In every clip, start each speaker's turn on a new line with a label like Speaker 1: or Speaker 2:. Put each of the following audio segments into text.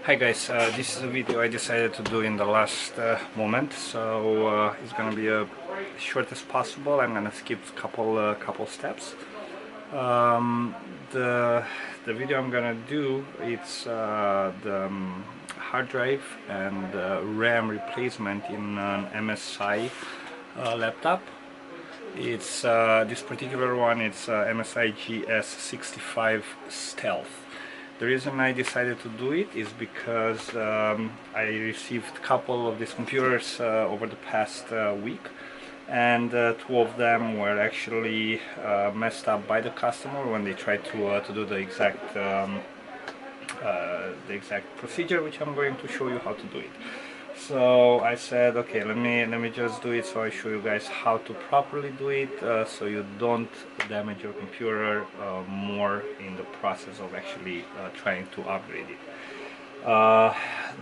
Speaker 1: Hi guys, this is a video I decided to do in the last moment, so it's gonna be as short as possible. I'm gonna skip a couple steps. Um, the the video I'm gonna do, it's the hard drive and RAM replacement in an MSI laptop. It's this particular one. It's MSI GS65 Stealth. The reason I decided to do it is because I received a couple of these computers over the past week, and two of them were actually messed up by the customer when they tried to do the exact procedure, which I'm going to show you how to do it. So I said, okay, let me just do it, so I show you guys how to properly do it, so you don't damage your computer more in the process of actually trying to upgrade it.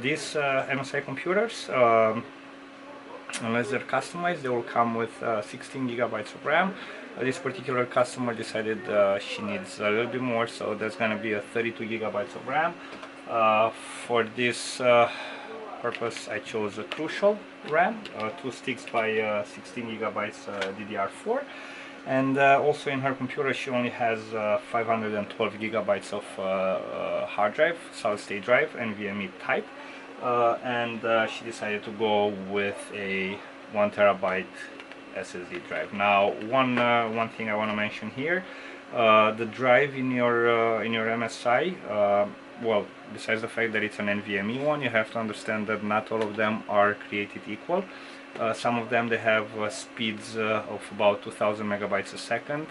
Speaker 1: These MSI computers, unless they're customized, they will come with 16 gigabytes of RAM. This particular customer decided she needs a little bit more, so there's going to be a 32 gigabytes of RAM. For this purpose, I chose a Crucial RAM, 2 sticks by 16 gigabytes DDR4, and also in her computer she only has 512 gigabytes of hard drive, solid state drive, NVMe type, and she decided to go with a 1 terabyte SSD drive. Now, one thing I want to mention here, the drive in your MSI, well, besides the fact that it's an NVMe one, you have to understand that not all of them are created equal. Some of them, they have speeds of about 2000 megabytes a second,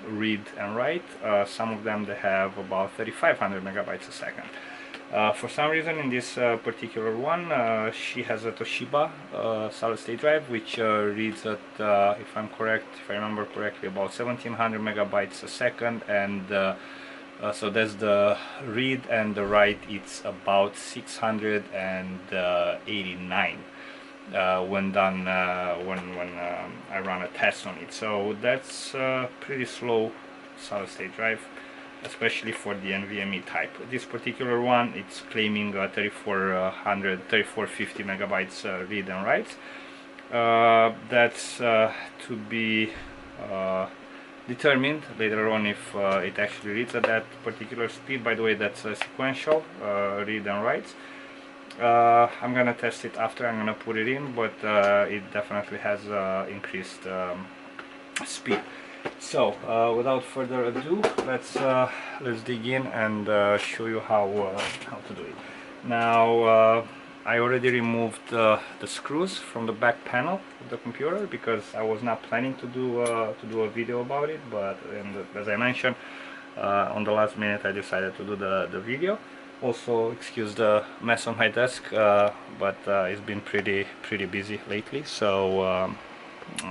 Speaker 1: read and write. Some of them, they have about 3500 megabytes a second. For some reason, in this particular one, she has a Toshiba solid state drive, which reads at, if I remember correctly, about 1700 megabytes a second, and so that's the read, and the write, it's about 689 when done, when I run a test on it. So that's pretty slow solid state drive, especially for the NVMe type. This particular one, it's claiming 3450 megabytes read and write. That's to be determined later on if it actually reads at that particular speed. By the way, that's sequential read and writes. I'm gonna test it after I'm gonna put it in, but it definitely has increased speed. So without further ado, let's dig in and show you how to do it. Now, I already removed the screws from the back panel of the computer because I was not planning to do a video about it, but as I mentioned, on the last minute I decided to do the video. Also, excuse the mess on my desk, but it's been pretty busy lately, so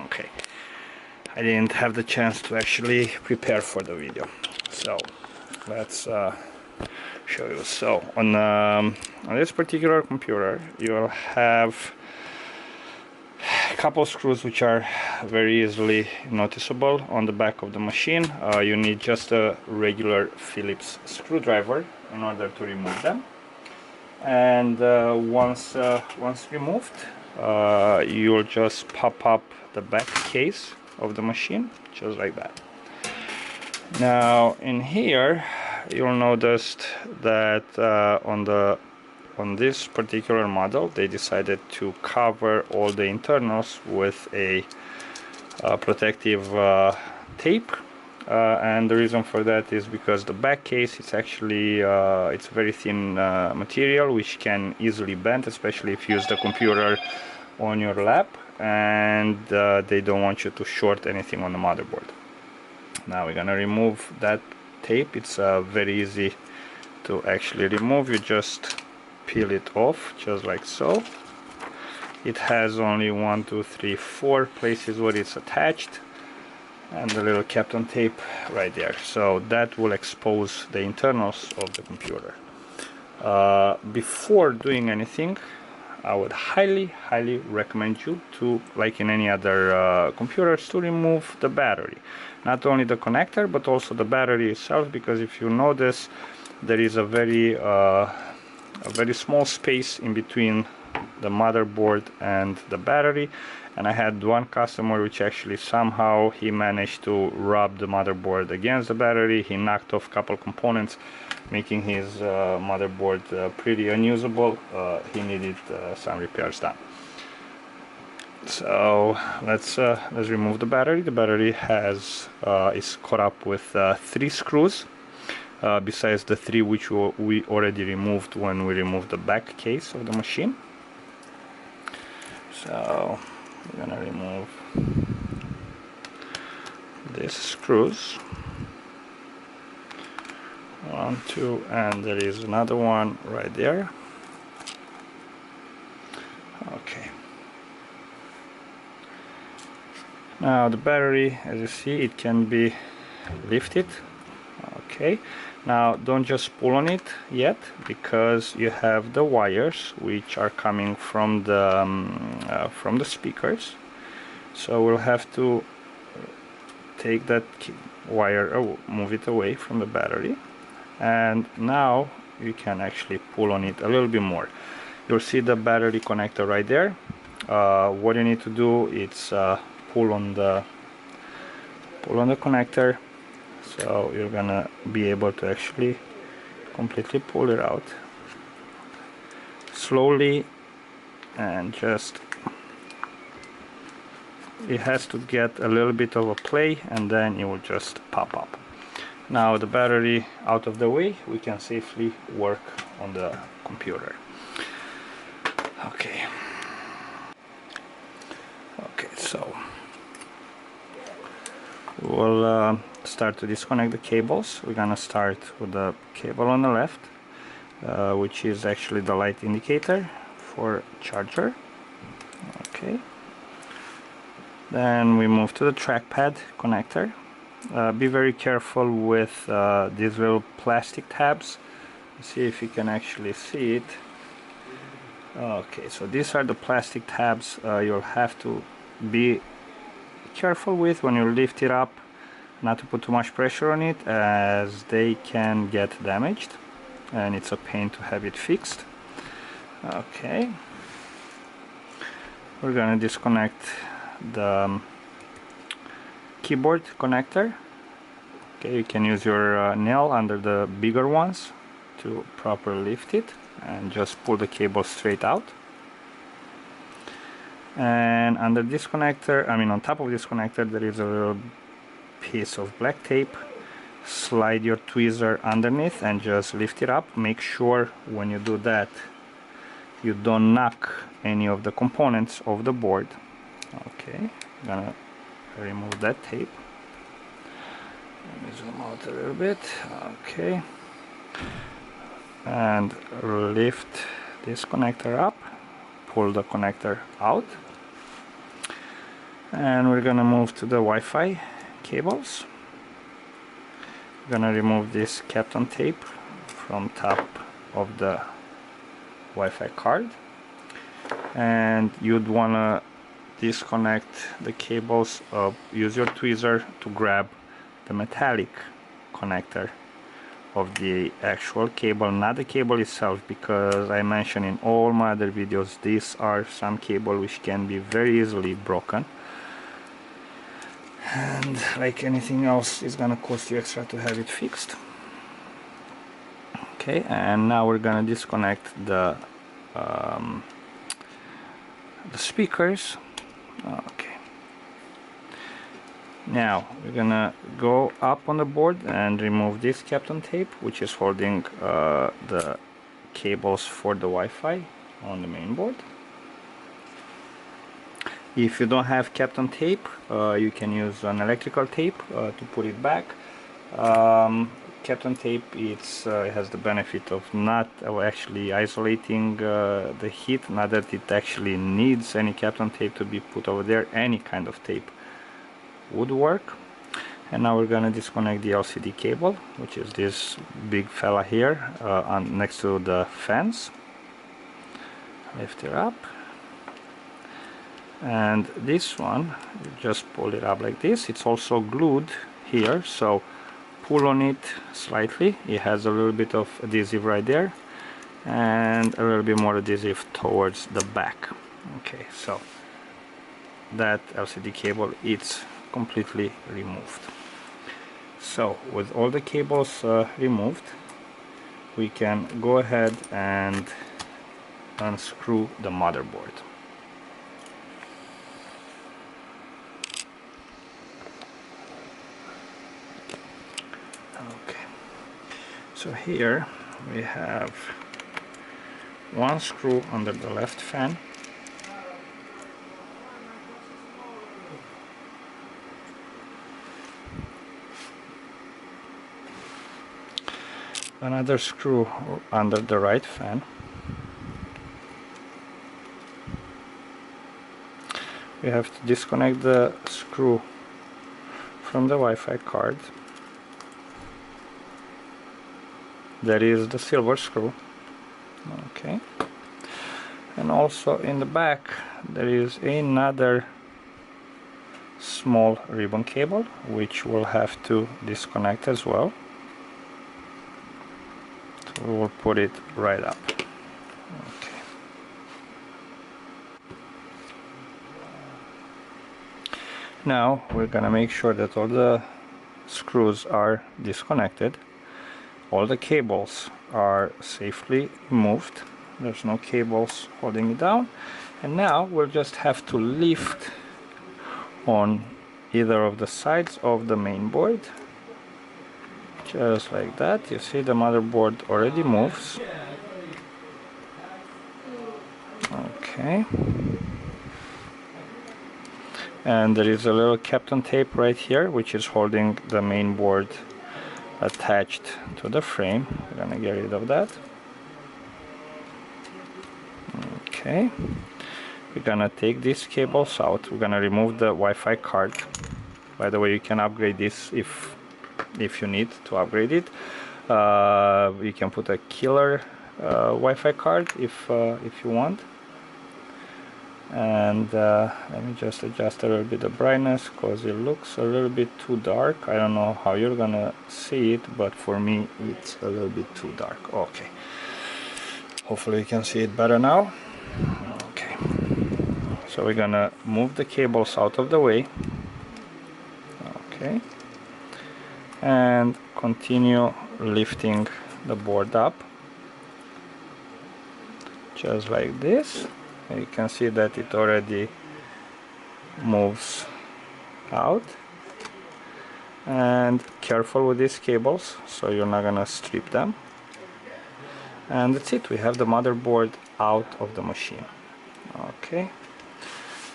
Speaker 1: okay, I didn't have the chance to actually prepare for the video. So let's show you. So on this particular computer, you'll have a couple screws which are very easily noticeable on the back of the machine. You need just a regular Phillips screwdriver in order to remove them, and once removed, you'll just pop up the back case of the machine just like that. Now in here, you'll notice that on this particular model, they decided to cover all the internals with a protective tape, and the reason for that is because the back case, it's actually it's very thin material which can easily bend, especially if you use the computer on your lap, and they don't want you to short anything on the motherboard. Now we're gonna remove that tape. It's very easy to actually remove. You just peel it off just like so. It has only 1, 2, 3, 4 places where it's attached, and the little Kapton tape right there. So that will expose the internals of the computer. Before doing anything, I would highly recommend you to, like in any other computers, to remove the battery. Not only the connector, but also the battery itself, because if you notice, there is a very a very small space in between the motherboard and the battery, and I had one customer which actually somehow he managed to rub the motherboard against the battery. He knocked off a couple components, making his motherboard pretty unusable. He needed some repairs done. So let's remove the battery. The battery is caught up with 3 screws, besides the 3 which we already removed when we removed the back case of the machine. So we're gonna remove these screws, 1, 2, and there is another one right there. Okay. Now the battery, as you see, it can be lifted. Okay. Now don't just pull on it yet, because you have the wires which are coming from the speakers. So we'll have to take that wire, move it away from the battery, and now you can actually pull on it a little bit more. You'll see the battery connector right there. What you need to do is pull on the connector. So you're gonna be able to actually completely pull it out slowly, and just it has to get a little bit of a play, and then it will just pop up. Now the battery out of the way, we can safely work on the computer. Okay, so we'll start to disconnect the cables. We're gonna start with the cable on the left, which is actually the light indicator for charger. Okay, then we move to the trackpad connector. Be very careful with these little plastic tabs. See if you can actually see it. Okay, so these are the plastic tabs you'll have to be careful with when you lift it up, not to put too much pressure on it, as they can get damaged and it's a pain to have it fixed. Okay, we're gonna disconnect the keyboard connector. Okay, you can use your nail under the bigger ones to properly lift it, and just pull the cable straight out. And under this connector, on top of this connector, there is a little piece of black tape. Slide your tweezer underneath and just lift it up. Make sure when you do that you don't knock any of the components of the board. Okay, I'm gonna remove that tape. Let me zoom out a little bit. Okay, and lift this connector up, pull the connector out, and we're gonna move to the Wi-Fi cables. We're gonna remove this Kapton tape from top of the Wi-Fi card, and you'd wanna disconnect the cables. Use your tweezer to grab the metallic connector of the actual cable, not the cable itself, because I mentioned in all my other videos these are some cable which can be very easily broken, and like anything else, it's gonna cost you extra to have it fixed. Okay, and now we're gonna disconnect the speakers. Okay, now we're gonna go up on the board and remove this Kapton tape, which is holding the cables for the Wi-Fi on the main board. If you don't have Kapton tape, you can use an electrical tape to put it back. Kapton tape, it has the benefit of not actually isolating the heat, not that it actually needs any Kapton tape to be put over there. Any kind of tape would work. And now we're gonna disconnect the LCD cable, which is this big fella here next to the fans. Lift it up, and this one, you just pull it up like this. It's also glued here, so pull on it slightly. It has a little bit of adhesive right there. and a little bit more adhesive towards the back. Okay, so that LCD cable is completely removed. So with all the cables removed, we can go ahead and unscrew the motherboard. Okay, so here we have one screw under the left fan, another screw under the right fan. We have to disconnect the screw from the Wi-Fi card. That is the silver screw. Okay, and also in the back there is another small ribbon cable which we'll have to disconnect as well. So we will put it right up. Okay. Now we're gonna make sure that all the screws are disconnected, all the cables are safely removed, there's no cables holding it down, and now we'll just have to lift on either of the sides of the main board, just like that. You see the motherboard already moves. Okay, and there is a little Kapton tape right here which is holding the main board attached to the frame. We're gonna get rid of that. Okay, we're gonna take these cables out. We're gonna remove the Wi-Fi card. By the way, you can upgrade this if you need to upgrade it. You can put a killer Wi-Fi card if you want. And let me just adjust a little bit the brightness because it looks a little bit too dark. I don't know how you're gonna see it, but for me it's a little bit too dark. Okay, hopefully you can see it better now. Okay, so we're gonna move the cables out of the way. Okay, and continue lifting the board up just like this. You can see that it already moves out, and careful with these cables so you're not gonna strip them. And that's it, we have the motherboard out of the machine. Okay,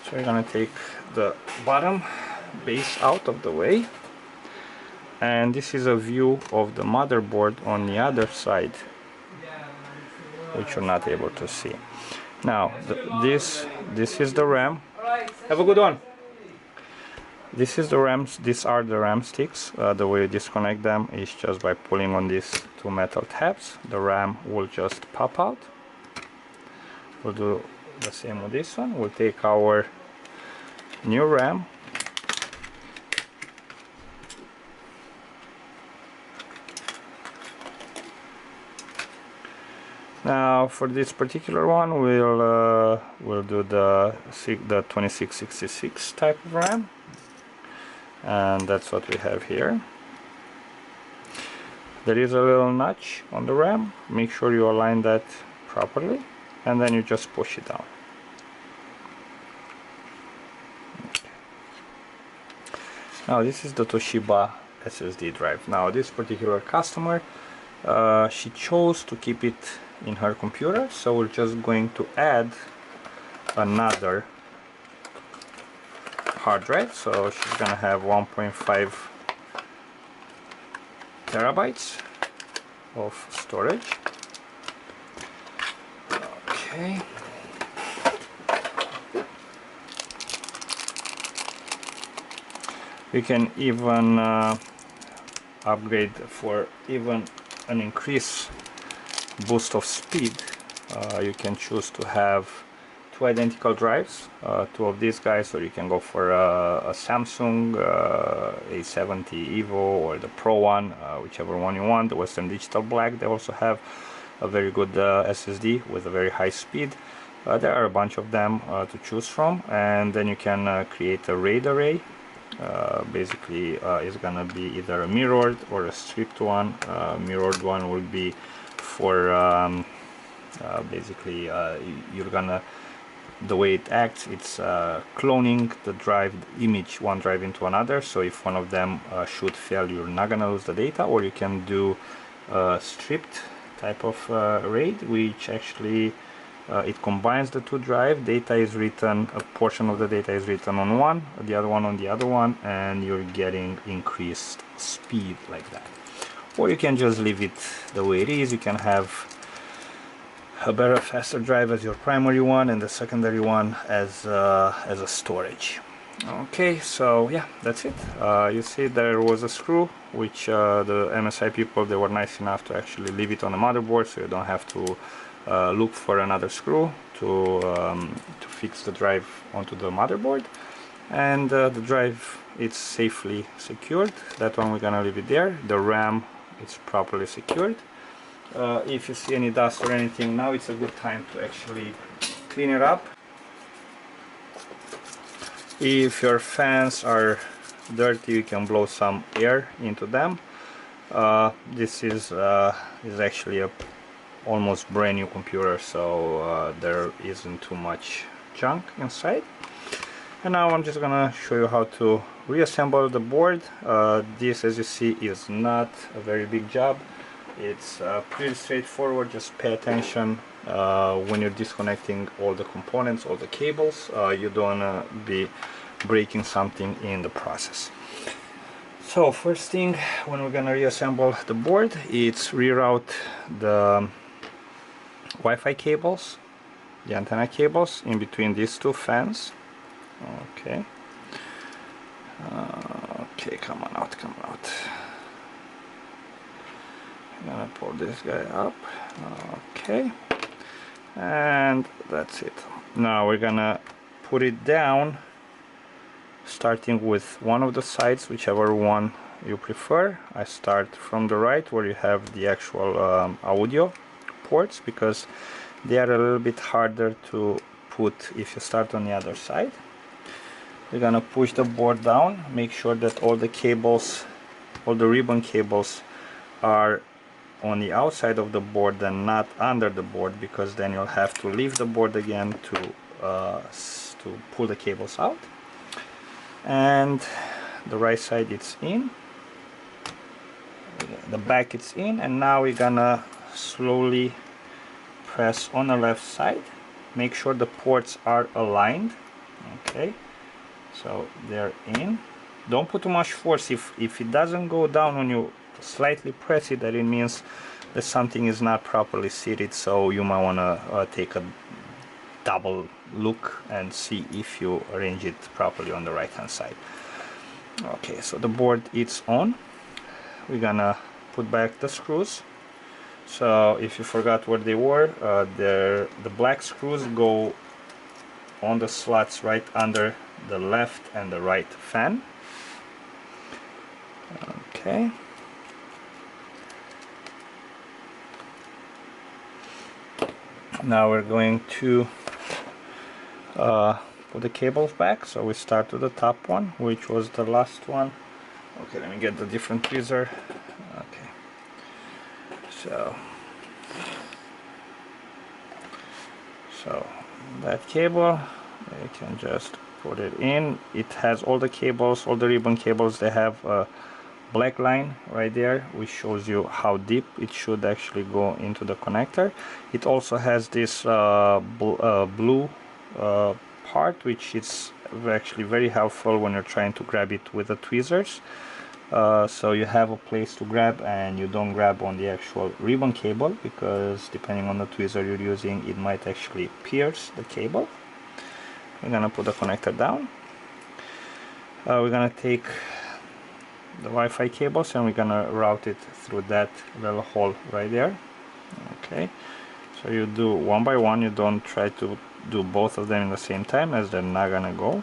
Speaker 1: so we're gonna take the bottom base out of the way, and this is a view of the motherboard on the other side which you're not able to see. Now this is the RAM. Have a good one. This is the RAMs. These are the RAM sticks. The way you disconnect them is just by pulling on these two metal tabs. The RAM will just pop out. We'll do the same with this one. We'll take our new RAM, now for this particular one we'll do the 2666 type of RAM, and that's what we have here. There is a little notch on the RAM. Make sure you align that properly, and then you just push it down. Okay. Now this is the Toshiba SSD drive. Now this particular customer, she chose to keep it in her computer, so we're just going to add another hard drive. So she's gonna have 1.5 terabytes of storage. Okay, we can even upgrade for even an increase boost of speed. You can choose to have two identical drives, two of these guys, or you can go for a Samsung A70 Evo or the Pro one, whichever one you want. The Western Digital Black, they also have a very good SSD with a very high speed. There are a bunch of them to choose from, and then you can create a RAID array. Basically it's gonna be either a mirrored or a stripped one. Mirrored one will be for basically you're gonna, the way it acts, it's cloning the drive image, one drive into another, so if one of them should fail, you're not gonna lose the data. Or you can do a stripped type of RAID, which actually it combines the two drive. Data is written, a portion of the data is written on one, the other one on the other one, and you're getting increased speed like that. Or you can just leave it the way it is. You can have a better, faster drive as your primary one and the secondary one as a storage. Okay, so yeah, that's it. You see there was a screw, which the MSI people, they were nice enough to actually leave it on the motherboard, so you don't have to look for another screw to fix the drive onto the motherboard. And the drive, it's safely secured. That one we're gonna leave it there. The RAM, it's properly secured. If you see any dust or anything, now it's a good time to actually clean it up. If your fans are dirty, you can blow some air into them. This is actually a almost brand new computer, so there isn't too much junk inside. And now I'm just gonna show you how to reassemble the board. This, as you see, is not a very big job. It's pretty straightforward. Just pay attention when you're disconnecting all the components, all the cables. You don't wanna be breaking something in the process. So first thing, when we're gonna reassemble the board, it's reroute the Wi-Fi cables, the antenna cables, in between these two fans. Okay. Okay, come on out, come on out. I'm gonna pull this guy up. Okay, and that's it. Now we're gonna put it down, starting with one of the sides, whichever one you prefer. I start from the right, where you have the actual audio ports, because they are a little bit harder to put if you start on the other side. We're gonna push the board down, make sure that all the cables, all the ribbon cables, are on the outside of the board and not under the board, because then you'll have to leave the board again to pull the cables out. And the right side, it's in, the back it's in, and now we're gonna slowly press on the left side. Make sure the ports are aligned. Okay, so they're in. Don't put too much force. If it doesn't go down when you slightly press it, that it means that something is not properly seated, so you might want to take a double look and see if you arrange it properly on the right hand side. Okay, so the board is on. We're gonna put back the screws. So if you forgot where they were, the black screws go on the slots right under the left and the right fan. Okay. Now we're going to put the cables back. So we start with the top one, which was the last one. Okay, let me get the different tweezer. Okay, so that cable, you can just put it in. It has all the cables, all the ribbon cables. They have a black line right there, which shows you how deep it should actually go into the connector. It also has this blue part, which is actually very helpful when you're trying to grab it with the tweezers. So you have a place to grab, and you don't grab on the actual ribbon cable, because depending on the tweezer you're using, it might actually pierce the cable. We're gonna put the connector down. We're gonna take the Wi-Fi cables and we're gonna route it through that little hole right there. Okay, so you do one by one. You don't try to do both of them in the same time, as they're not gonna go.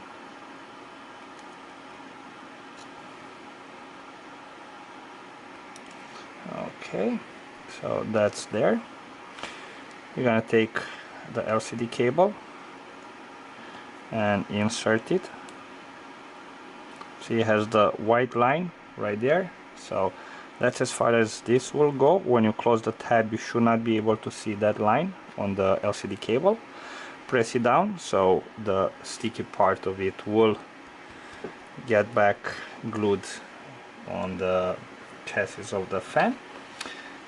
Speaker 1: Okay, so that's there. You're gonna take the LCD cable and insert it. See, it has the white line right there, so that's as far as this will go. When you close the tab, you should not be able to see that line on the LCD cable. Press it down so the sticky part of it will get back glued on the chassis of the fan.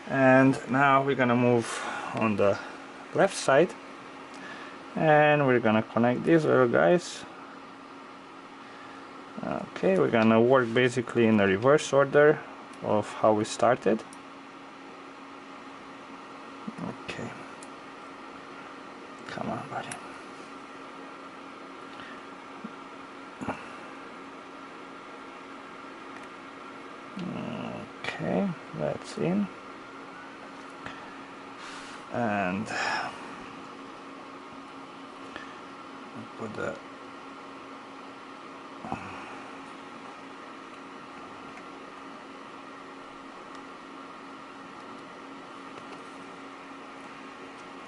Speaker 1: And now we're gonna move on the left side, and we're gonna connect these little guys. Okay, we're gonna work basically in the reverse order of how we started. Okay, come on, buddy. Okay, that's in. And put the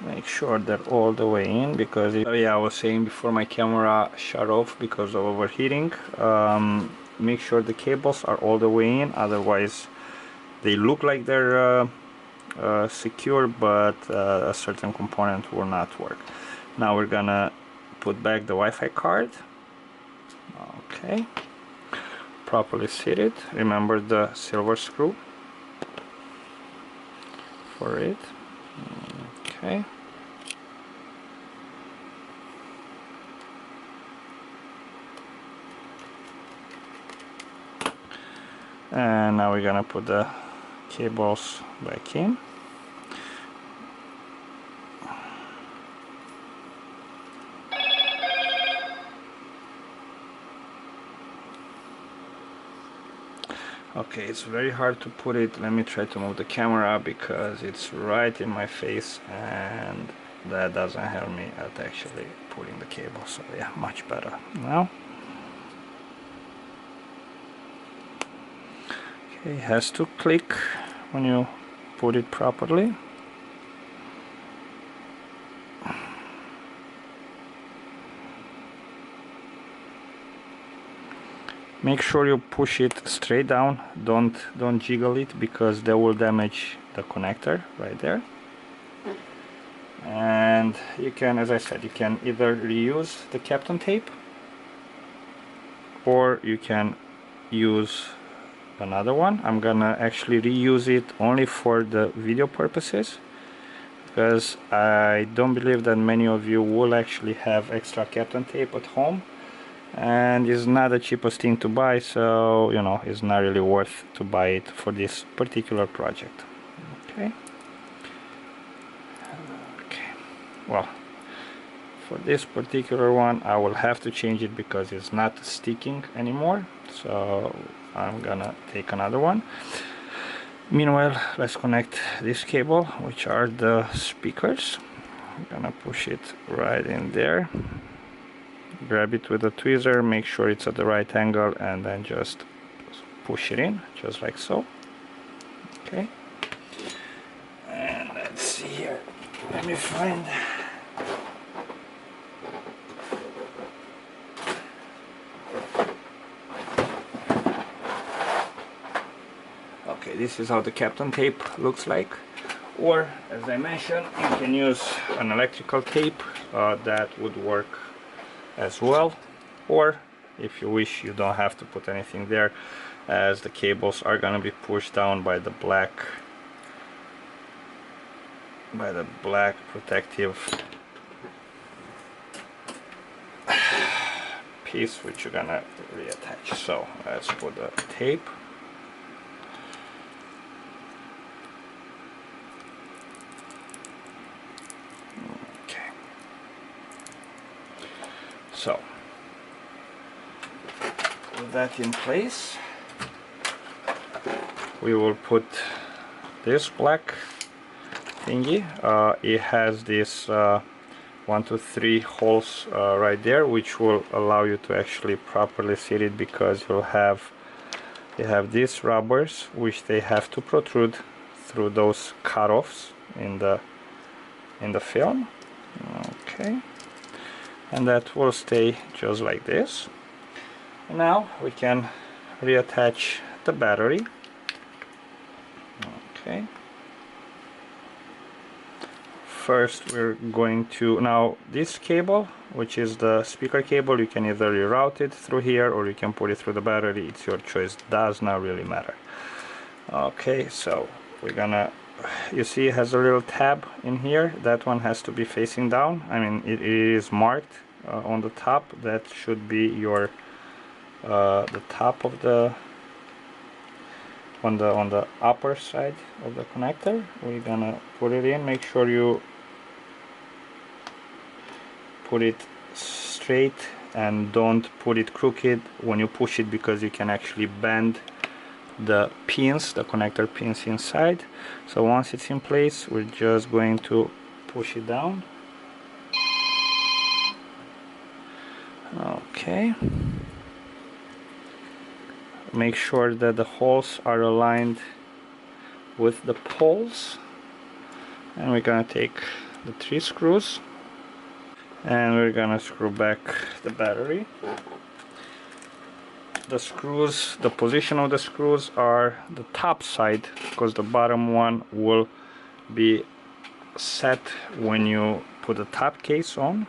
Speaker 1: make sure they're all the way in, because oh yeah, I was saying before my camera shut off because of overheating. Make sure the cables are all the way in, otherwise they look like they're secure, but a certain component will not work. Now we're gonna put back the Wi-Fi card. Okay, properly seated. Remember the silver screw for it. Okay. And now we're gonna put the cables back in. Okay, it's very hard to put it. Let me try to move the camera because it's right in my face, and that doesn't help me at actually putting the cable. So yeah, much better now. Okay, it has to click when you put it properly. Make sure you push it straight down. Don't jiggle it, because that will damage the connector right there. And you can, as I said, you can either reuse the Kapton tape, or you can use another one. I'm gonna actually reuse it only for the video purposes, because I don't believe that many of you will actually have extra Kapton tape at home, and it's not the cheapest thing to buy, so you know, it's not really worth to buy it for this particular project. Okay, well, for this particular one I will have to change it because it's not sticking anymore, so I'm gonna take another one. Meanwhile, let's connect this cable, which are the speakers. I'm gonna push it right in there. Grab it with a tweezer, make sure it's at the right angle, and then just push it in, just like so. Okay. And let's see here. Let me find. Okay, this is how the Kapton tape looks like. Or, as I mentioned, you can use an electrical tape that would work as well, or if you wish, you don't have to put anything there, as the cables are gonna be pushed down by the black protective piece, which you're gonna reattach. So let's put the tape. So, with that in place, we will put this black thingy. It has this 1, 2, 3 holes right there, which will allow you to actually properly seat it, because you have these rubbers which they have to protrude through those cutoffs in the in the film. Okay, and that will stay just like this. And now we can reattach the battery. Okay, first we're going to, now this cable, which is the speaker cable, you can either reroute it through here or you can put it through the battery. It's your choice, does not really matter. Okay, so we're gonna, you see it has a little tab in here. That one has to be facing down. I mean, it is marked on the top. That should be your the top of the on the upper side of the connector. We're gonna put it in. Make sure you put it straight and don't put it crooked when you push it, because you can actually bend the pins, the connector pins inside. So once it's in place, we're just going to push it down. Okay, make sure that the holes are aligned with the poles, and we're gonna take the 3 screws and we're gonna screw back the battery. The screws, the position of the screws are the top side, because the bottom one will be set when you put the top case on.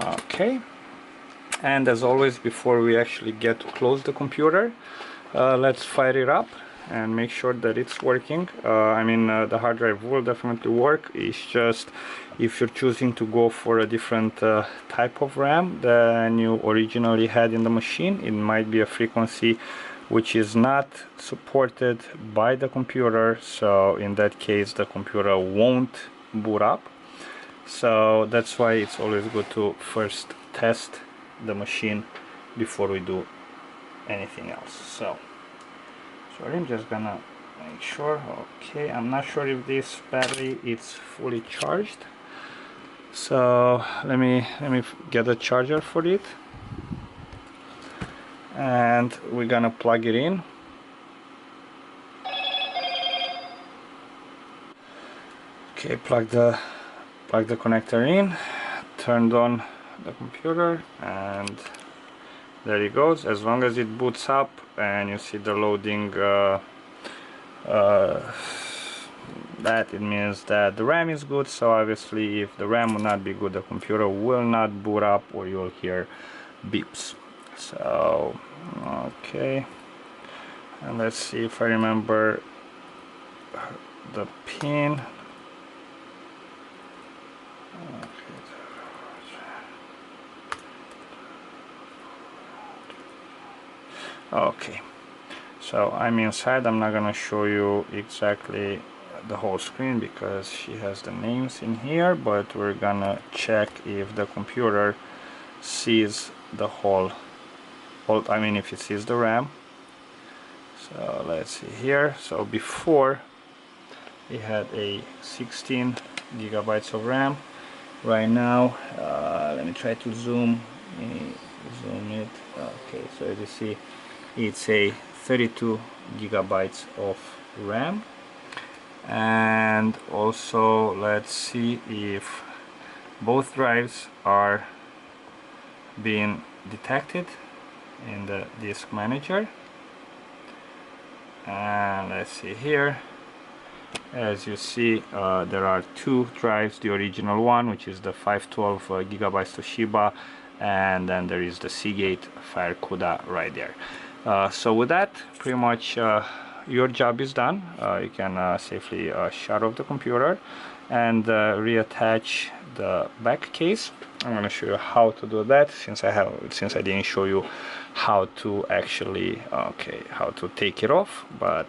Speaker 1: Okay, and as always, before we actually get to close the computer, let's fire it up and make sure that it's working. I mean, the hard drive will definitely work. It's just, if you're choosing to go for a different type of RAM than you originally had in the machine, it might be a frequency which is not supported by the computer, so in that case the computer won't boot up. So that's why it's always good to first test the machine before we do anything else. So I'm just gonna make sure. Okay, I'm not sure if this battery is fully charged, so let me get a charger for it, and we're gonna plug it in. Okay, plug the connector in, turned on the computer, and there it goes. As long as it boots up and you see the loading, that it means that the RAM is good. So obviously if the RAM will not be good, the computer will not boot up, or you'll hear beeps. So okay, and let's see if I remember the pin. Okay, so I'm inside. I'm not gonna show you exactly the whole screen because she has the names in here, but we're gonna check if the computer sees the whole, I mean if it sees the RAM. So let's see here. So before it had a 16 gigabytes of RAM. Right now, let me try to zoom it. Okay, so as you see, it's a 32 gigabytes of RAM. And also let's see if both drives are being detected in the disk manager. And let's see here, as you see, there are 2 drives, the original one, which is the 512 gigabytes Toshiba, and then there is the Seagate Fire CUDA right there. So with that, pretty much your job is done. You can safely shut off the computer and reattach the back case. I'm going to show you how to do that, since I didn't show you how to actually how to take it off, but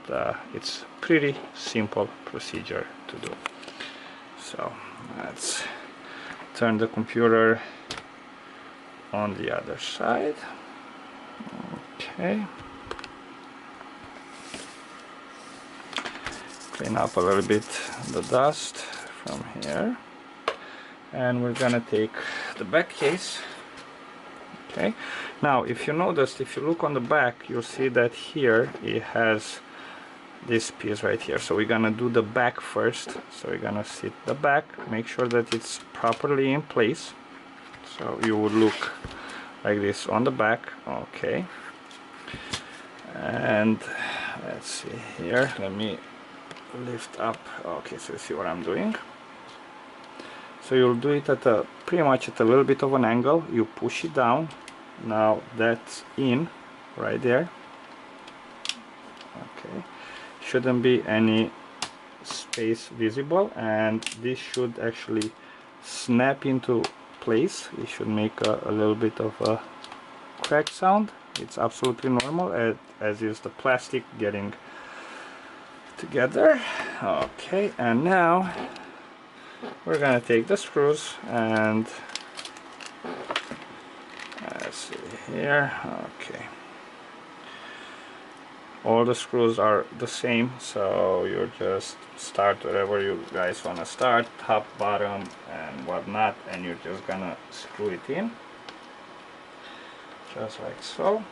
Speaker 1: it's pretty simple procedure to do. So let's turn the computer on the other side. Okay, clean up a little bit the dust from here, and we're gonna take the back case Okay, now if you noticed, if you look on the back, you'll see that here it has this piece right here. So we're gonna do the back first. So we're gonna sit the back, make sure that it's properly in place. So you would look like this on the back. Okay, and let's see here, let me lift up. Okay, so you see what I'm doing. So you'll do it at a pretty much at a little bit of an angle. You push it down. Now that's in right there. Okay, shouldn't be any space visible, and this should actually snap into place. It should make a little bit of a crack sound. It's absolutely normal, as is the plastic getting together. Okay, and now we're gonna take the screws and let's see here. Okay, all the screws are the same, so you just start wherever you guys want to start, top, bottom, and whatnot, and you're just gonna screw it in just like so.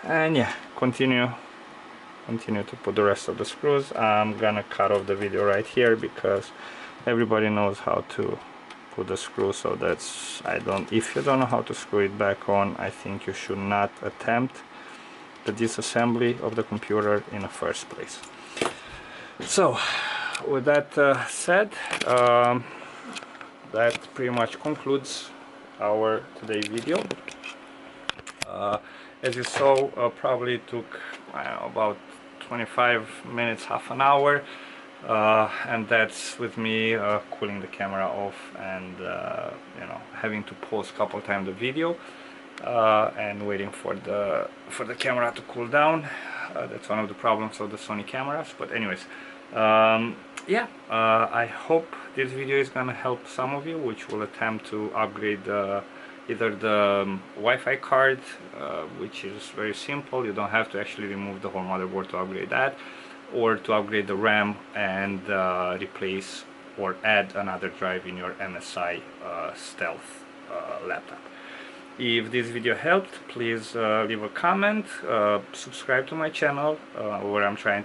Speaker 1: And yeah, continue to put the rest of the screws. I'm gonna cut off the video right here because everybody knows how to put the screw, so that's, if you don't know how to screw it back on, I think you should not attempt the disassembly of the computer in the first place. So with that said, that pretty much concludes our today's video. As you saw, probably took, I don't know, about 25 minutes, half an hour, and that's with me cooling the camera off and you know, having to pause a couple times the video and waiting for the camera to cool down. That's one of the problems of the Sony cameras. But anyways, yeah, I hope this video is gonna help some of you which will attempt to upgrade either the Wi-Fi card, which is very simple. You don't have to actually remove the whole motherboard to upgrade that, or to upgrade the RAM and replace or add another drive in your MSI Stealth laptop. If this video helped, please leave a comment, subscribe to my channel where I'm trying to